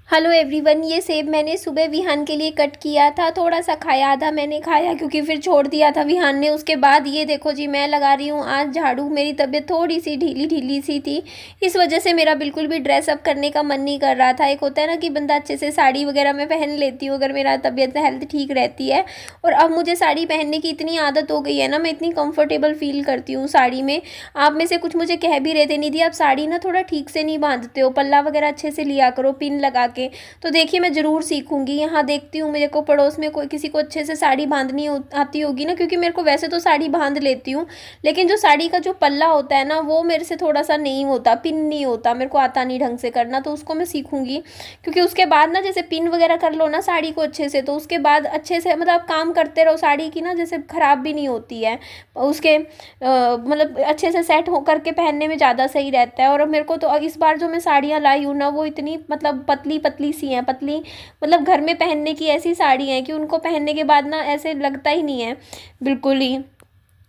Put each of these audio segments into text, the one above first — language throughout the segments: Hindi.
हेलो एवरीवन, ये सेब मैंने सुबह विहान के लिए कट किया था। थोड़ा सा खाया, आधा मैंने खाया क्योंकि फिर छोड़ दिया था विहान ने। उसके बाद ये देखो जी, मैं लगा रही हूँ आज झाड़ू। मेरी तबीयत थोड़ी सी ढीली ढीली सी थी, इस वजह से मेरा बिल्कुल भी ड्रेसअप करने का मन नहीं कर रहा था। एक होता है ना कि बंदा अच्छे से साड़ी वगैरह मैं पहन लेती हूँ अगर मेरा तबीयत हेल्थ ठीक रहती है। और अब मुझे साड़ी पहनने की इतनी आदत हो गई है ना, मैं इतनी कंफर्टेबल फील करती हूँ साड़ी में। आप में से कुछ मुझे कह भी रहे थे, निधि आप साड़ी ना थोड़ा ठीक से नहीं बांधते हो, पल्ला वगैरह अच्छे से लिया करो पिन लगा के। तो देखिए मैं ज़रूर सीखूंगी। यहाँ देखती हूँ मेरे को पड़ोस में कोई किसी को अच्छे से साड़ी बांधनी आती होगी ना, क्योंकि मेरे को वैसे तो साड़ी बांध लेती हूँ, लेकिन जो साड़ी का जो पल्ला होता है ना वो मेरे से थोड़ा सा नहीं होता, पिन नहीं होता, मेरे को आता नहीं ढंग से करना। तो उसको मैं सीखूंगी, क्योंकि उसके बाद ना जैसे पिन वगैरह कर लो ना साड़ी को अच्छे से, तो उसके बाद अच्छे से मतलब काम करते रहो साड़ी की ना, जैसे ख़राब भी नहीं होती है। उसके मतलब अच्छे से सेट हो करके पहनने में ज़्यादा सही रहता है। और मेरे को तो इस बार जो मैं साड़ियाँ लाई हूँ ना, वो इतनी मतलब पतली पतली सी हैं, पतली मतलब घर में पहनने की ऐसी साड़ी हैं कि उनको पहनने के बाद ना ऐसे लगता ही नहीं है बिल्कुल ही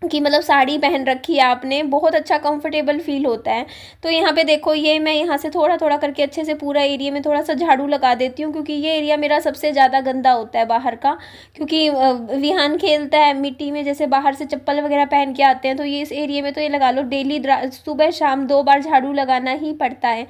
कि मतलब साड़ी पहन रखी है आपने। बहुत अच्छा कंफर्टेबल फील होता है। तो यहाँ पे देखो, ये मैं यहाँ से थोड़ा थोड़ा करके अच्छे से पूरा एरिया में थोड़ा सा झाड़ू लगा देती हूँ, क्योंकि ये एरिया मेरा सबसे ज़्यादा गंदा होता है बाहर का। क्योंकि विहान खेलता है मिट्टी में, जैसे बाहर से चप्पल वगैरह पहन के आते हैं, तो ये इस एरिया में तो ये लगा लो डेली सुबह शाम 2 बार झाड़ू लगाना ही पड़ता है।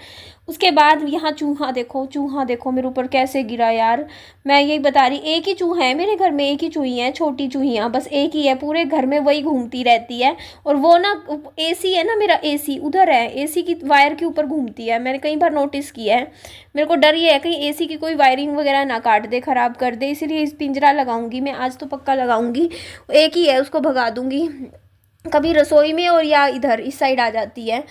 उसके बाद यहाँ चूहा देखो, चूहा देखो मेरे ऊपर कैसे गिरा यार। मैं यही बता रही, एक ही चूहा है मेरे घर में, एक ही चूही है, छोटी चूहियाँ बस एक ही है पूरे घर में, वही घूमती रहती है। और वो ना एसी है ना, मेरा एसी उधर है, एसी की वायर के ऊपर घूमती है, मैंने कई बार नोटिस किया है। मेरे को डर ये है कहीं एसी की कोई वायरिंग वगैरह ना काट दे, ख़राब कर दे, इसीलिए इस पिंजरा लगाऊंगी मैं आज तो पक्का लगाऊंगी। एक ही है, उसको भगा दूंगी। कभी रसोई में और या इधर इस साइड आ जाती है।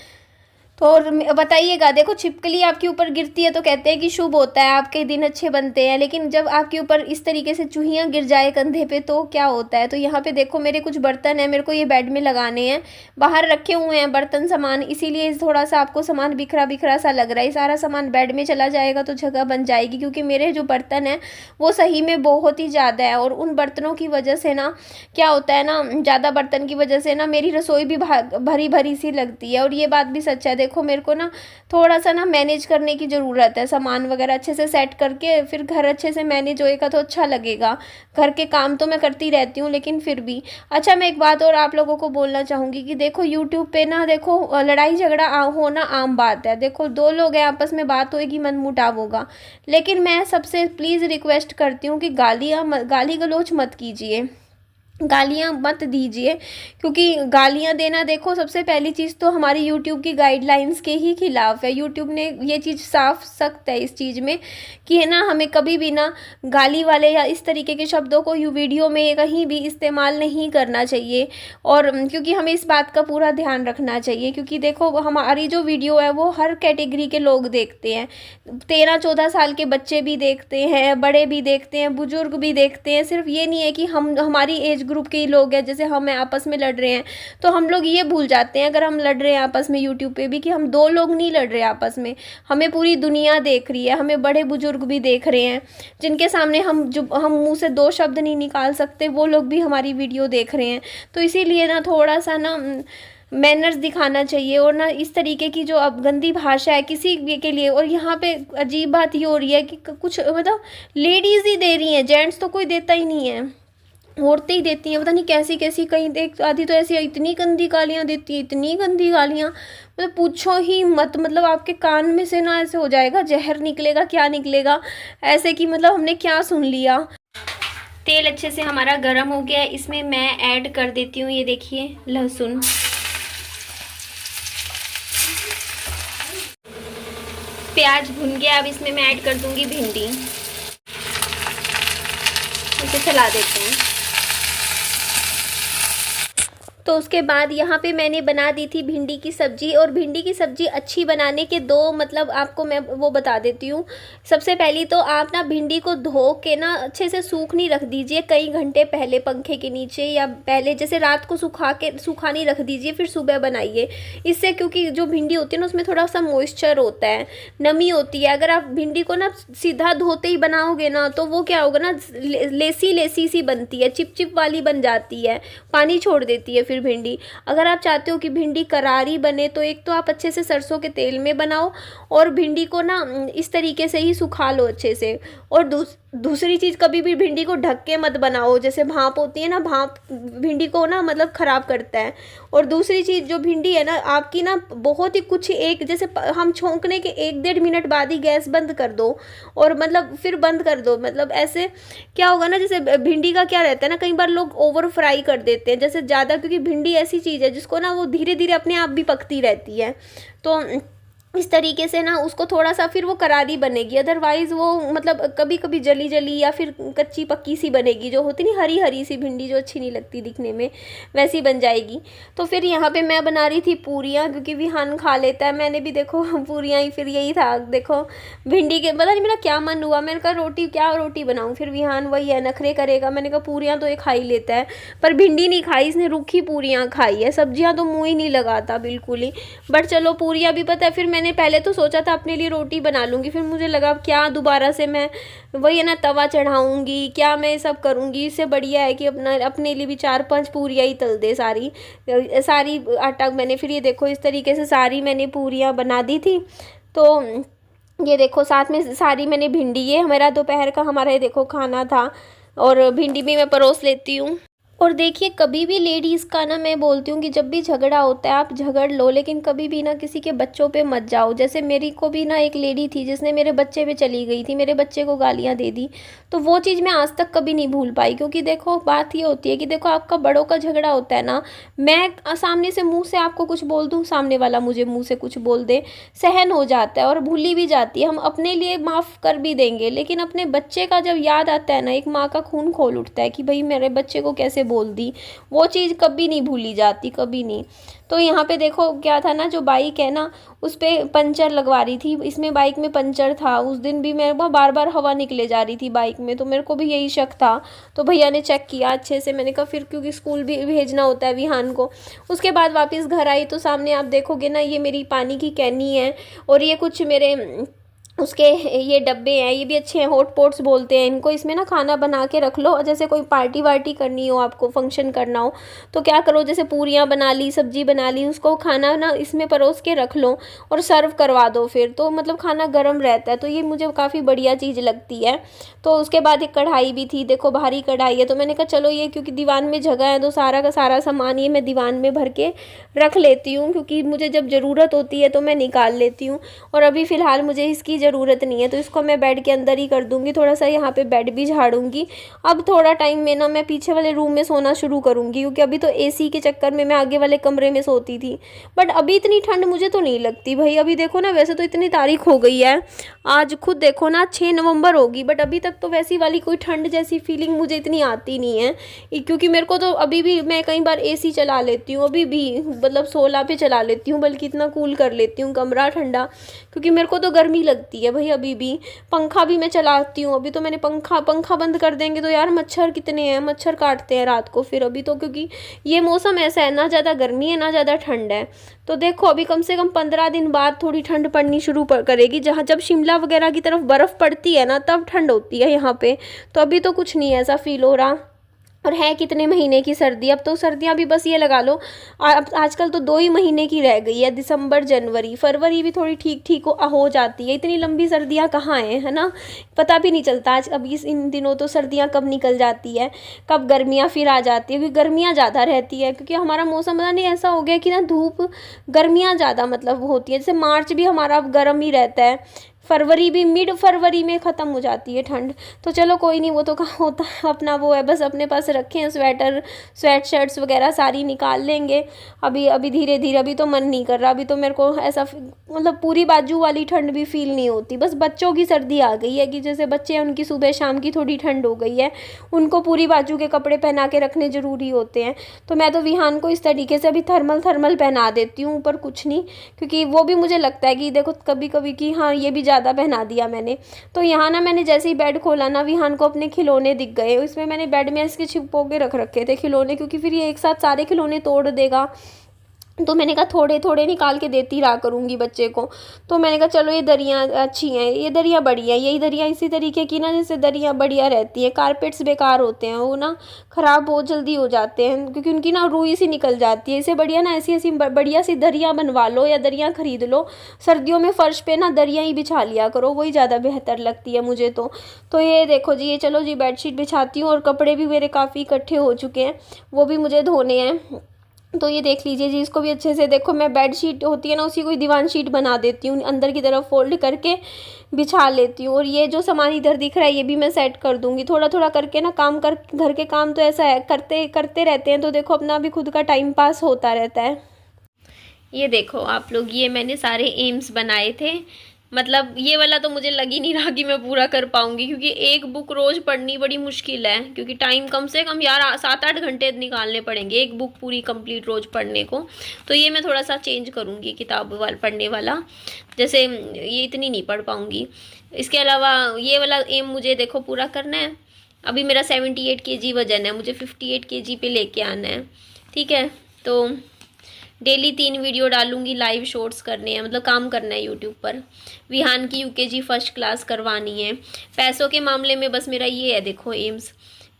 तो और बताइएगा, देखो छिपकली आपके ऊपर गिरती है तो कहते हैं कि शुभ होता है, आपके दिन अच्छे बनते हैं, लेकिन जब आपके ऊपर इस तरीके से चूहियां गिर जाए कंधे पे तो क्या होता है। तो यहाँ पे देखो मेरे कुछ बर्तन हैं, मेरे को ये बेड में लगाने हैं। बाहर रखे हुए हैं बर्तन सामान, इसीलिए थोड़ा सा आपको सामान बिखरा बिखरा सा लग रहा है। सारा सामान बेड में चला जाएगा तो जगह बन जाएगी, क्योंकि मेरे जो बर्तन हैं वो सही में बहुत ही ज़्यादा है। और उन बर्तनों की वजह से ना क्या होता है ना, ज़्यादा बर्तन की वजह से ना मेरी रसोई भी भरी भरी सी लगती है। और ये बात भी सच है, देखो मेरे को ना थोड़ा सा ना मैनेज करने की ज़रूरत है, सामान वगैरह अच्छे से सेट करके फिर घर अच्छे से मैनेज होएगा तो अच्छा लगेगा। घर के काम तो मैं करती रहती हूँ लेकिन फिर भी। अच्छा, मैं एक बात और आप लोगों को बोलना चाहूँगी कि देखो यूट्यूब पे ना देखो लड़ाई झगड़ा होना आम बात है। देखो दो लोग हैं, आपस में बात होएगी, मनमुटाव होगा, लेकिन मैं सबसे प्लीज़ रिक्वेस्ट करती हूँ कि गाली गलौज मत कीजिए, गालियाँ मत दीजिए। क्योंकि गालियाँ देना देखो सबसे पहली चीज़ तो हमारी यूट्यूब की गाइडलाइंस के ही खिलाफ है। यूट्यूब ने ये चीज़ साफ सख्त है इस चीज़ में कि है ना, हमें कभी भी ना गाली वाले या इस तरीके के शब्दों को वीडियो में कहीं भी इस्तेमाल नहीं करना चाहिए। और क्योंकि हमें इस बात का पूरा ध्यान रखना चाहिए, क्योंकि देखो हमारी जो वीडियो है वो हर कैटेगरी के लोग देखते हैं। 13-14 साल के बच्चे भी देखते हैं, बड़े भी देखते हैं, बुजुर्ग भी देखते हैं। सिर्फ ये नहीं है कि हम हमारी एज ग्रुप के ही लोग हैं, जैसे हम आपस में लड़ रहे हैं तो हम लोग ये भूल जाते हैं अगर हम लड़ रहे हैं आपस में यूट्यूब पे भी, कि हम दो लोग नहीं लड़ रहे आपस में, हमें पूरी दुनिया देख रही है, हमें बड़े बुजुर्ग भी देख रहे हैं, जिनके सामने हम मुंह से 2 शब्द नहीं निकाल सकते, वो लोग भी हमारी वीडियो देख रहे हैं। तो इसीलिए ना थोड़ा सा ना मैनर्स दिखाना चाहिए। और ना इस तरीके की जो अब गंदी भाषा है किसी भी के लिए। और यहाँ पे अजीब बात ये हो रही है कि कुछ मतलब लेडीज़ ही दे रही हैं, जेंट्स तो कोई देता ही नहीं है, औरतें ही देती हैं। पता नहीं कैसी कैसी, कहीं देख आधी तो ऐसी इतनी गंदी गालियाँ देती है, इतनी गंदी गालियाँ, मतलब पूछो ही मत। मतलब आपके कान में से ना ऐसे हो जाएगा जहर निकलेगा, क्या निकलेगा ऐसे कि मतलब हमने क्या सुन लिया। तेल अच्छे से हमारा गर्म हो गया है, इसमें मैं ऐड कर देती हूँ, ये देखिए लहसुन। प्याज भुन गया, अब इसमें मैं ऐड कर दूंगी भिंडी। इसे चला देते हैं। तो उसके बाद यहाँ पे मैंने बना दी थी भिंडी की सब्ज़ी। और भिंडी की सब्ज़ी अच्छी बनाने के 2 मतलब आपको मैं वो बता देती हूँ। सबसे पहली तो आप ना भिंडी को धो के ना अच्छे से सूखनी रख दीजिए कई घंटे पहले पंखे के नीचे, या पहले जैसे रात को सुखानी रख दीजिए, फिर सुबह बनाइए। इससे क्योंकि जो भिंडी होती है ना उसमें थोड़ा सा मॉइस्चर होता है, नमी होती है। अगर आप भिंडी को ना सीधा धोते ही बनाओगे ना तो वो क्या होगा ना, लेसी लेसी सी बनती है, चिप चिप वाली बन जाती है, पानी छोड़ देती है फिर फिर भिंडी। अगर आप चाहते हो कि भिंडी करारी बने तो एक तो आप अच्छे से सरसों के तेल में बनाओ और भिंडी को ना इस तरीके से ही सुखा लो अच्छे से। और दूसरी चीज़, कभी भी भिंडी को ढक के मत बनाओ, जैसे भाप होती है ना, भाप भिंडी को ना मतलब ख़राब करता है। और दूसरी चीज़, जो भिंडी है ना आपकी ना बहुत ही कुछ एक जैसे हम छोंकने के 1-1.5 मिनट बाद ही गैस बंद कर दो और मतलब फिर बंद कर दो। मतलब ऐसे क्या होगा ना, जैसे भिंडी का क्या रहता है ना, कई बार लोग ओवर फ्राई कर देते हैं जैसे ज़्यादा, क्योंकि भिंडी ऐसी चीज़ है जिसको ना वो धीरे धीरे अपने आप भी पकती रहती है। तो इस तरीके से ना उसको थोड़ा सा फिर वो करारी बनेगी, अदरवाइज़ वो मतलब कभी कभी जली जली या फिर कच्ची पक्की सी बनेगी, जो होती नहीं हरी हरी सी भिंडी जो अच्छी नहीं लगती दिखने में, वैसी बन जाएगी। तो फिर यहाँ पे मैं बना रही थी पूरियाँ, क्योंकि विहान खा लेता है। मैंने भी देखो पूरियाँ ही, फिर यही था देखो भिंडी के, पता नहीं मेरा क्या मन हुआ, मैंने कहा रोटी, क्या रोटी बनाऊँ। फिर विहान वही है, नखरे करेगा, मैंने कहा पूरियाँ तो ये खा ही लेता है, पर भिंडी नहीं खाई इसने, रूखी पूरियाँ खाई है, सब्जियाँ तो मुँह ही नहीं लगाता बिल्कुल ही। बट चलो पूरियाँ भी पता है। फिर मैंने पहले तो सोचा था अपने लिए रोटी बना लूँगी, फिर मुझे लगा क्या दोबारा से मैं वही है ना तवा चढ़ाऊँगी, क्या मैं ये सब करूँगी, इससे बढ़िया है कि अपने लिए भी 4-5 पूरियाँ ही तल दे सारी सारी आटा मैंने। फिर ये देखो इस तरीके से सारी मैंने पूरियाँ बना दी थी। तो ये देखो साथ में सारी मैंने भिंडी, ये हमारा दोपहर का हमारा ये देखो खाना था, और भिंडी भी मैं परोस लेती हूँ। और देखिए कभी भी लेडीज़ का ना, मैं बोलती हूँ कि जब भी झगड़ा होता है आप झगड़ लो, लेकिन कभी भी ना किसी के बच्चों पे मत जाओ। जैसे मेरी को भी ना एक लेडी थी जिसने मेरे बच्चे पे चली गई थी, मेरे बच्चे को गालियाँ दे दी। तो वो चीज़ मैं आज तक कभी नहीं भूल पाई, क्योंकि देखो बात ये होती है कि देखो आपका बड़ों का झगड़ा होता है ना, मैं सामने से मुँह से आपको कुछ बोल दूँ, सामने वाला मुझे मुँह से कुछ बोल दे, सहन हो जाता है और भूली भी जाती है, हम अपने लिए माफ़ कर भी देंगे। लेकिन अपने बच्चे का जब याद आता है ना, एक माँ का खून खोल उठता है कि भाई मेरे बच्चे को कैसे बोल दी, वो चीज़ कभी नहीं भूली जाती, कभी नहीं। तो यहाँ पे देखो क्या था ना, जो बाइक है ना उस पर पंचर लगवा रही थी, इसमें बाइक में पंचर था। उस दिन भी मेरे को बार बार हवा निकले जा रही थी बाइक में, तो मेरे को भी यही शक था। तो भैया ने चेक किया अच्छे से, मैंने कहा फिर क्योंकि स्कूल भी भेजना होता है विहान को। उसके बाद वापस घर आई तो सामने आप देखोगे ना, ये मेरी पानी की कैनी है और ये कुछ मेरे उसके ये डब्बे हैं, ये भी अच्छे हैं, हॉट पॉट्स बोलते हैं इनको। इसमें ना खाना बना के रख लो, जैसे कोई पार्टी वार्टी करनी हो, आपको फंक्शन करना हो तो क्या करो, जैसे पूरियाँ बना ली, सब्जी बना ली, उसको खाना ना इसमें परोस के रख लो और सर्व करवा दो फिर, तो मतलब खाना गर्म रहता है। तो ये मुझे काफ़ी बढ़िया चीज़ लगती है। तो उसके बाद एक कढ़ाई भी थी, देखो भारी कढ़ाई है, तो मैंने कहा चलो ये क्योंकि दीवान में जगह है तो सारा का सारा सामान ये मैं दीवान में भर के रख लेती हूँ, क्योंकि मुझे जब ज़रूरत होती है तो मैं निकाल लेती हूँ। और अभी फ़िलहाल मुझे इसकी ज़रूरत नहीं है, तो इसको मैं बेड के अंदर ही कर दूँगी। थोड़ा सा यहाँ पे बेड भी झाड़ूंगी। अब थोड़ा टाइम में ना मैं पीछे वाले रूम में सोना शुरू करूँगी, क्योंकि अभी तो एसी के चक्कर में मैं आगे वाले कमरे में सोती थी। बट अभी इतनी ठंड मुझे तो नहीं लगती भाई। अभी देखो ना, वैसे तो इतनी तारीख हो गई है, आज खुद देखो ना 6 नवंबर होगी, बट अभी तक तो वैसी वाली कोई ठंड जैसी फीलिंग मुझे इतनी आती नहीं है, क्योंकि मेरे को तो अभी भी मैं कई बार एसी चला लेती हूँ, अभी भी मतलब 16 पे चला लेती हूँ, बल्कि इतना कूल कर लेती हूँ कमरा ठंडा, क्योंकि मेरे को तो गर्मी लगती है भाई। अभी भी पंखा भी मैं चलाती हूँ। अभी तो मैंने पंखा बंद कर देंगे तो यार मच्छर कितने हैं, मच्छर काटते हैं रात को फिर। अभी तो क्योंकि ये मौसम ऐसा है, ना ज़्यादा गर्मी है ना ज़्यादा ठंड है। तो देखो अभी कम से कम 15 दिन बाद थोड़ी ठंड पड़नी शुरू करेगी, जहाँ जब शिमला वगैरह की तरफ बर्फ़ पड़ती है ना तब ठंड होती है यहाँ पे। तो अभी तो कुछ नहीं ऐसा फील हो रहा। और है कितने महीने की सर्दी, अब तो सर्दियाँ भी बस ये लगा लो, अब आजकल तो 2 ही महीने की रह गई है, दिसंबर जनवरी। फरवरी भी थोड़ी ठीक ठीक हो जाती है, इतनी लंबी सर्दियाँ कहाँ हैं, है ना, पता भी नहीं चलता। आज अब इन दिनों तो सर्दियाँ कब निकल जाती है, कब गर्मियाँ फिर आ जाती है, क्योंकि गर्मियाँ ज़्यादा रहती है, क्योंकि हमारा मौसम पता नहीं ऐसा हो गया कि ना धूप गर्मियाँ ज़्यादा मतलब होती है। जैसे मार्च भी हमारा गर्म ही रहता है, फरवरी भी मिड फरवरी में ख़त्म हो जाती है ठंड। तो चलो कोई नहीं, वो तो कहाँ होता है, अपना वो है, बस अपने पास रखे हैं स्वेटर स्वेट शर्ट्स वगैरह सारी निकाल लेंगे। अभी धीरे धीरे, अभी तो मन नहीं कर रहा, अभी तो मेरे को ऐसा मतलब पूरी बाजू वाली ठंड भी फील नहीं होती। बस बच्चों की सर्दी आ गई है कि जैसे बच्चे हैं उनकी सुबह शाम की थोड़ी ठंड हो गई है, उनको पूरी बाजू के कपड़े पहना के रखने ज़रूरी होते हैं। तो मैं तो विहान को इस तरीके से अभी थर्मल पहना देती हूँ, ऊपर कुछ नहीं, क्योंकि वो भी मुझे लगता है कि देखो कभी कभी कि हाँ ये भी ज़्यादा पहना दिया मैंने। तो यहाँ ना मैंने जैसे ही बेड खोला ना, विहान को अपने खिलौने दिख गए। इसमें मैंने बेड में इसके छिपो के रख रखे थे खिलौने, क्योंकि फिर ये एक साथ सारे खिलौने तोड़ देगा तो मैंने कहा थोड़े थोड़े निकाल के देती रहा करूँगी बच्चे को। तो मैंने कहा चलो ये दरियाँ अच्छी हैं, ये दरियाँ बढ़िया, यही दरियाँ इसी तरीके की ना जैसे दरियाँ बढ़िया रहती है। कारपेट्स बेकार होते हैं, वो ना ख़राब बहुत जल्दी हो जाते हैं क्योंकि उनकी ना रुई सी निकल जाती है। इससे बढ़िया ना ऐसी ऐसी बढ़िया सी दरियाँ बनवा लो या दरियाँ ख़रीद लो। सर्दियों में फ़र्श पे ना दरियाँ ही बिछा लिया करो, वही ज़्यादा बेहतर लगती है मुझे तो ये देखो जी, ये चलो जी बेडशीट बिछाती हूँ और कपड़े भी मेरे काफ़ी इकट्ठे हो चुके हैं, वो भी मुझे धोने हैं। तो ये देख लीजिए जी, इसको भी अच्छे से देखो, मैं बेड शीट होती है ना उसी को ही दीवान शीट बना देती हूँ, अंदर की तरफ फोल्ड करके बिछा लेती हूँ। और ये जो सामान इधर दिख रहा है ये भी मैं सेट कर दूँगी थोड़ा थोड़ा करके ना। काम कर घर के काम तो ऐसा है करते करते रहते हैं, तो देखो अपना भी खुद का टाइम पास होता रहता है। ये देखो आप लोग, ये मैंने सारे एम्स बनाए थे, मतलब ये वाला तो मुझे लग ही नहीं रहा कि मैं पूरा कर पाऊंगी क्योंकि एक बुक रोज पढ़नी बड़ी मुश्किल है, क्योंकि टाइम कम से कम यार 7-8 घंटे निकालने पड़ेंगे एक बुक पूरी कंप्लीट रोज पढ़ने को। तो ये मैं थोड़ा सा चेंज करूंगी किताब वाला पढ़ने वाला, जैसे ये इतनी नहीं पढ़ पाऊंगी। इसके अलावा ये वाला एम मुझे देखो पूरा करना है। अभी मेरा 78 kg वजन है, मुझे 58 kg पे लेके आना है, ठीक है। तो डेली 3 वीडियो डालूंगी, लाइव शॉर्ट्स करने हैं, मतलब काम करना है यूट्यूब पर। विहान की यूकेजी फर्स्ट क्लास करवानी है। पैसों के मामले में बस मेरा ये है देखो एम्स,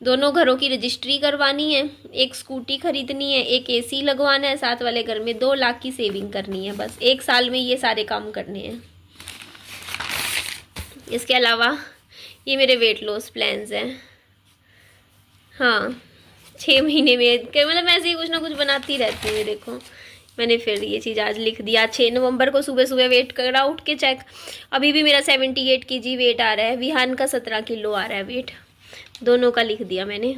दोनों घरों की रजिस्ट्री करवानी है, एक स्कूटी खरीदनी है, एक एसी लगवाना है साथ वाले घर में, 2 लाख की सेविंग करनी है, बस 1 साल में ये सारे काम करने हैं। इसके अलावा ये मेरे वेट लॉस प्लान्स हैं। हाँ 6 महीने में मतलब मैं ऐसे ही कुछ ना कुछ बनाती रहती हूँ। देखो मैंने फिर ये चीज़ आज लिख दिया, 6 नवंबर को सुबह सुबह वेट करा उठ के चेक। अभी भी मेरा 78 kg वेट आ रहा है, विहान का 17 किलो आ रहा है वेट, दोनों का लिख दिया मैंने।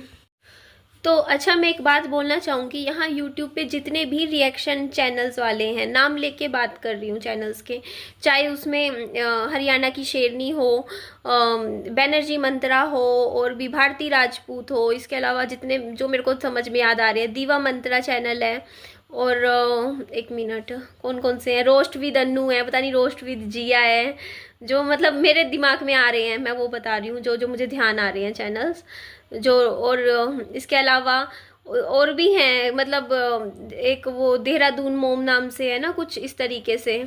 तो अच्छा मैं एक बात बोलना चाहूँगी, यहाँ यूट्यूब पे जितने भी रिएक्शन चैनल्स वाले हैं, नाम लेके बात कर रही हूँ चैनल्स के, चाहे उसमें हरियाणा की शेरनी हो, बैनर्जी मंत्रा हो, और भी भारती राजपूत हो, इसके अलावा जितने जो मेरे को समझ में याद आ रहे हैं, दीवा मंत्रा चैनल है, और 1 मिनट कौन कौन से हैं, रोस्ट विद अन्नू है, पता नहीं रोस्ट विद जिया है, जो मतलब मेरे दिमाग में आ रहे हैं मैं वो बता रही हूँ, जो जो मुझे ध्यान आ रहे हैं चैनल्स जो। और इसके अलावा और भी हैं, मतलब एक वो देहरादून मोम नाम से है ना कुछ इस तरीके से,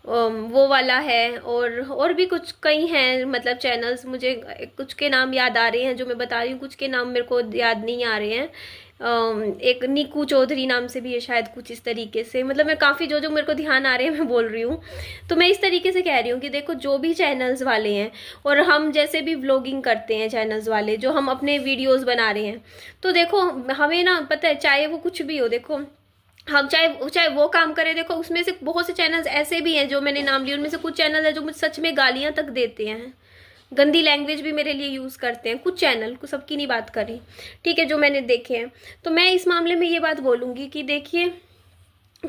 वो वाला है, और भी कुछ कई हैं मतलब चैनल्स, मुझे कुछ के नाम याद आ रहे हैं जो मैं बता रही हूँ, कुछ के नाम मेरे को याद नहीं आ रहे हैं। एक नीकू चौधरी नाम से भी है शायद कुछ इस तरीके से, मतलब मैं काफ़ी जो जो मेरे को ध्यान आ रहे हैं मैं बोल रही हूँ। तो मैं इस तरीके से कह रही हूँ कि देखो जो भी चैनल्स वाले हैं, और हम जैसे भी व्लॉगिंग करते हैं चैनल्स वाले, जो हम अपने वीडियोस बना रहे हैं, तो देखो हमें ना पता है, चाहे वो कुछ भी हो, देखो हम चाहे वो काम करें, देखो उसमें से बहुत से चैनल्स ऐसे भी हैं जो मैंने नाम लिए, उनमें से कुछ चैनल है जो मुझे सच में गालियाँ तक देते हैं, गंदी लैंग्वेज भी मेरे लिए यूज़ करते हैं कुछ चैनल, को सबकी नहीं बात करी, ठीक है, जो मैंने देखे हैं। तो मैं इस मामले में ये बात बोलूँगी कि देखिए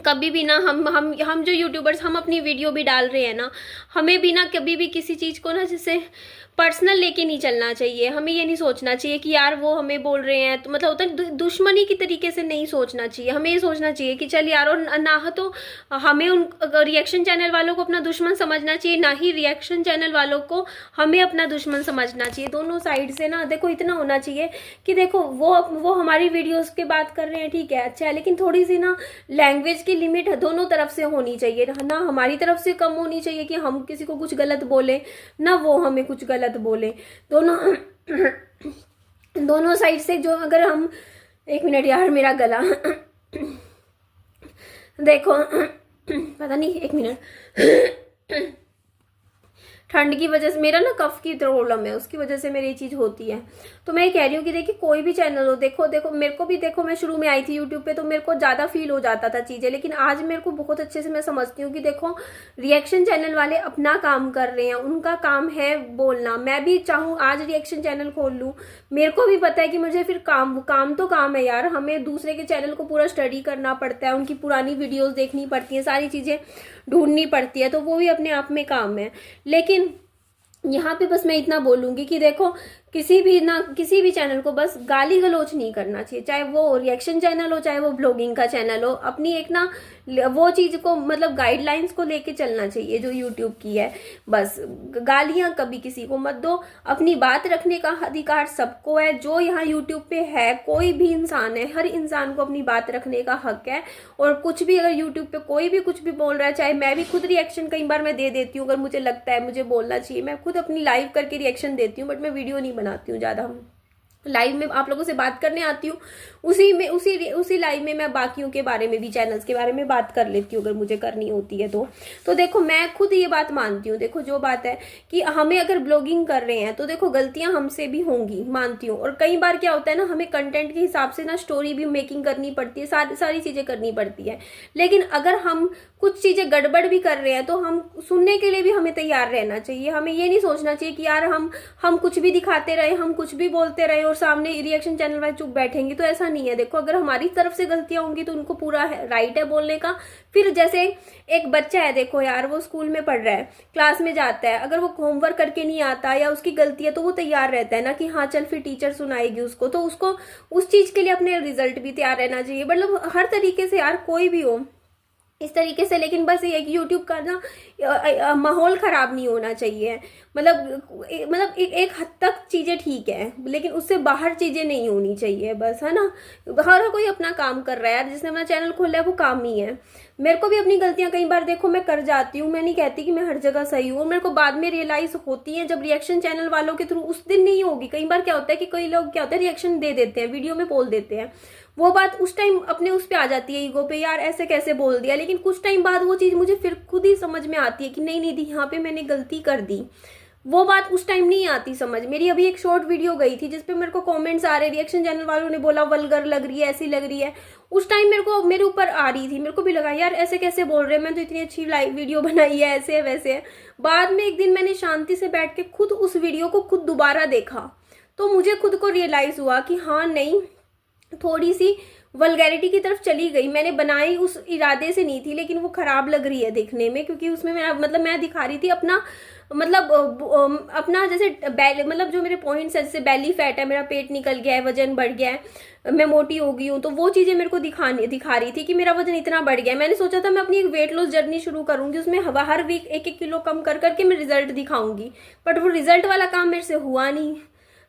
कभी भी ना हम जो यूट्यूबर्स हम अपनी वीडियो भी डाल रहे हैं ना, हमें भी ना कभी भी किसी चीज़ को ना जैसे पर्सनल लेके नहीं चलना चाहिए। हमें ये नहीं सोचना चाहिए कि यार वो हमें बोल रहे हैं तो मतलब होता है दुश्मनी की तरीके से नहीं सोचना चाहिए। हमें ये सोचना चाहिए कि चल यार, और ना तो हमें उन रिएक्शन चैनल वालों को अपना दुश्मन समझना चाहिए, ना ही रिएक्शन चैनल वालों को हमें अपना दुश्मन समझना चाहिए। दोनों साइड से ना देखो इतना होना चाहिए कि देखो वो हमारी वीडियोज़ की बात कर रहे हैं, ठीक है, अच्छा है, लेकिन थोड़ी सी ना लैंग्वेज की लिमिट दोनों तरफ से होनी चाहिए ना, हमारी तरफ से कम होनी चाहिए कि हम किसी को कुछ गलत बोले, ना वो हमें कुछ गलत बोले। दोनों साइड से जो, अगर हम 1 मिनट यार मेरा गला देखो पता नहीं 1 मिनट ठंड की वजह से मेरा ना कफ की प्रॉब्लम है, उसकी वजह से मेरी ये चीज़ होती है। तो मैं कह रही हूँ कि देखिए कोई भी चैनल हो, देखो मेरे को भी देखो, मैं शुरू में आई थी यूट्यूब पे तो मेरे को ज़्यादा फील हो जाता था चीज़ें, लेकिन आज मेरे को बहुत अच्छे से मैं समझती हूँ कि देखो रिएक्शन चैनल वाले अपना काम कर रहे हैं, उनका काम है बोलना। मैं भी चाहूँ आज रिएक्शन चैनल खोल लूँ, मेरे को भी पता है कि मुझे फिर काम तो काम है यार, हमें दूसरे के चैनल को पूरा स्टडी करना पड़ता है, उनकी पुरानी वीडियोज़ देखनी पड़ती हैं, सारी चीज़ें ढूंढनी पड़ती है, तो वो भी अपने आप में काम है। लेकिन यहाँ पे बस मैं इतना बोलूँगी कि देखो किसी भी चैनल को बस गाली गलौज नहीं करना चाहिए, चाहे वो रिएक्शन चैनल हो चाहे वो ब्लॉगिंग का चैनल हो। अपनी एक ना वो चीज को मतलब गाइडलाइंस को लेके चलना चाहिए जो यूट्यूब की है। बस गालियां कभी किसी को मत दो। अपनी बात रखने का अधिकार सबको है, जो यहाँ यूट्यूब पे है कोई भी इंसान है, हर इंसान को अपनी बात रखने का हक है। और कुछ भी अगर यूट्यूब पे कोई भी कुछ भी बोल रहा है, चाहे मैं भी खुद रिएक्शन कई बार मैं दे देती हूँ, अगर मुझे लगता है मुझे बोलना चाहिए, मैं खुद अपनी लाइव करके रिएक्शन देती हूँ, बट मैं वीडियो नहीं बनाती हूँ ज्यादा। लाइव में आप लोगों से बात करने आती हूँ, उसी लाइव में मैं बाकियों के बारे में भी, चैनल्स के बारे में बात कर लेती हूँ अगर मुझे करनी होती है तो देखो मैं खुद ये बात मानती हूँ। देखो जो बात है कि हमें अगर ब्लॉगिंग कर रहे हैं तो देखो गलतियां हमसे भी होंगी, मानती हूँ। और कई बार क्या होता है ना, हमें कंटेंट के हिसाब से ना स्टोरी भी मेकिंग करनी पड़ती है, सारी चीजें करनी पड़ती है। लेकिन अगर हम कुछ चीजें गड़बड़ भी कर रहे हैं तो हम सुनने के लिए भी हमें तैयार रहना चाहिए। हमें ये नहीं सोचना चाहिए कि यार हम कुछ भी दिखाते रहे, हम कुछ भी बोलते रहे और सामने रिएक्शन चैनल वाले चुप बैठेंगे, तो ऐसा नहीं है। देखो अगर हमारी तरफ से गलतियां होंगी तो उनको पूरा राइट है बोलने का। फिर जैसे एक बच्चा है, देखो यार वो स्कूल में पढ़ रहा है, क्लास में जाता है, अगर वो होमवर्क करके नहीं आता या उसकी गलती है तो वो तैयार रहता है ना कि हाँ चल फिर टीचर सुनाएगी उसको, तो उसको उस चीज के लिए अपने रिजल्ट भी तैयार रहना चाहिए। मतलब हर तरीके से यार कोई भी हो इस तरीके से। लेकिन बस ये कि यूट्यूब का ना माहौल खराब नहीं होना चाहिए। मतलब एक हद तक चीजें ठीक है, लेकिन उससे बाहर चीजें नहीं होनी चाहिए बस, है ना। हर कोई अपना काम कर रहा है यार, जिसने अपना चैनल खोला है वो काम ही है। मेरे को भी अपनी गलतियां कई बार देखो मैं कर जाती हूँ, मैं नहीं कहती कि मैं हर जगह सही हूँ। मेरे को बाद में रियलाइज होती है जब रिएक्शन चैनल वालों के थ्रू, उस दिन नहीं होगी। कई बार क्या होता है कि कई लोग क्या होता है रिएक्शन दे देते हैं, वीडियो में बोल देते हैं, वो बात उस टाइम अपने उस पे आ जाती है ईगो पे, यार ऐसे कैसे बोल दिया। लेकिन कुछ टाइम बाद वो चीज मुझे फिर खुद ही समझ में आती है कि नहीं निधि यहाँ पे मैंने गलती कर दी। वो बात उस टाइम नहीं आती समझ। मेरी अभी एक शॉर्ट वीडियो गई थी जिसपे मेरे को कमेंट्स आ रहे, रिएक्शन चैनल वालों ने बोला वल्गर लग रही है, ऐसी लग रही है। उस टाइम मेरे ऊपर आ रही थी, मेरे को भी लगा यार ऐसे कैसे बोल रहे हैं, मैं तो इतनी अच्छी लाइव वीडियो बनाई है, ऐसे है वैसे है। बाद में एक दिन मैंने शांति से बैठ के खुद उस वीडियो को खुद दोबारा देखा, तो मुझे खुद को रियलाइज हुआ कि हाँ नहीं, थोड़ी सी वल्गैरिटी की तरफ चली गई। मैंने बनाई उस इरादे से नहीं थी, लेकिन वो खराब लग रही है देखने में, क्योंकि उसमें मेरा मतलब मैं दिखा रही थी अपना अपना जैसे मतलब जो मेरे पॉइंट्स है, जैसे बेली फैट है, मेरा पेट निकल गया है, वजन बढ़ गया है, मैं मोटी हो गई हूँ, तो वो चीजें मेरे को दिखा रही थी कि मेरा वजन इतना बढ़ गया है। मैंने सोचा था मैं अपनी एक वेट लॉस जर्नी शुरू करूंगी, उसमें हर वीक 1-1 किलो कम कर करके मैं रिजल्ट दिखाऊंगी। बट वो रिजल्ट वाला काम मेरे से हुआ नहीं,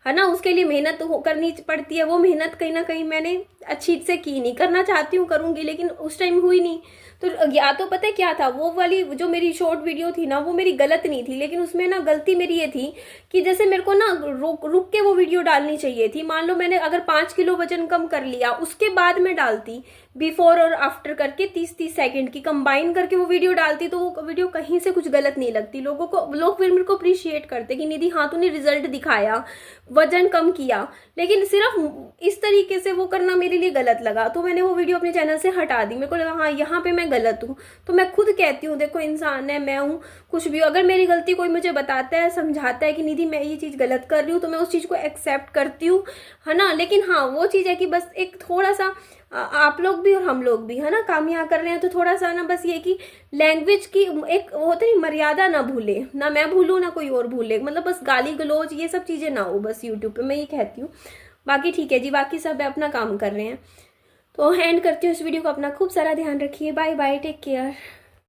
है ना। उसके लिए मेहनत करनी पड़ती है, वो मेहनत कहीं ना कहीं मैंने अच्छी से की नहीं। करना चाहती हूँ करूंगी, लेकिन उस टाइम हुई नहीं। तो या तो पता है क्या था, वो वाली जो मेरी शॉर्ट वीडियो थी ना, वो मेरी गलत नहीं थी, लेकिन उसमें ना गलती मेरी ये थी कि जैसे मेरे को ना रुक के वो वीडियो डालनी चाहिए थी। मान लो मैंने अगर 5 किलो वजन कम कर लिया, उसके बाद में डालती बिफोर और आफ्टर करके 30-30 सेकंड की कंबाइन करके वो वीडियो डालती, तो वो वीडियो कहीं से कुछ गलत नहीं लगती। लोग फिर मेरे को अप्रिशिएट करते कि निधि हाँ तूने रिजल्ट दिखाया, वजन कम किया। लेकिन सिर्फ इस तरीके से वो करना मेरे लिए गलत लगा, तो मैंने वो वीडियो अपने चैनल से हटा दी। मेरे को लगा हाँ यहाँ पे मैं गलत हूँ। तो मैं खुद कहती हूँ देखो इंसान है, मैं हूँ, कुछ भी अगर मेरी गलती कोई मुझे बताता है, समझाता है कि निधि मैं ये चीज गलत कर रही हूँ, तो मैं उस चीज को एक्सेप्ट करती हूँ, है ना। लेकिन हाँ वो चीज है कि बस एक थोड़ा सा आप लोग भी और हम लोग भी, है ना, काम यहाँ कर रहे हैं, तो थोड़ा सा ना बस ये कि लैंग्वेज की एक होता नहीं मर्यादा ना भूले, ना मैं भूलूं ना कोई और भूले। मतलब बस गाली गलौज ये सब चीजें ना हो बस यूट्यूब पे, मैं ये कहती हूँ। बाकी ठीक है जी, बाकी सब अपना काम कर रहे हैं। तो एंड करती हूँ इस वीडियो को। अपना खूब सारा ध्यान रखिए। Bye bye, take care.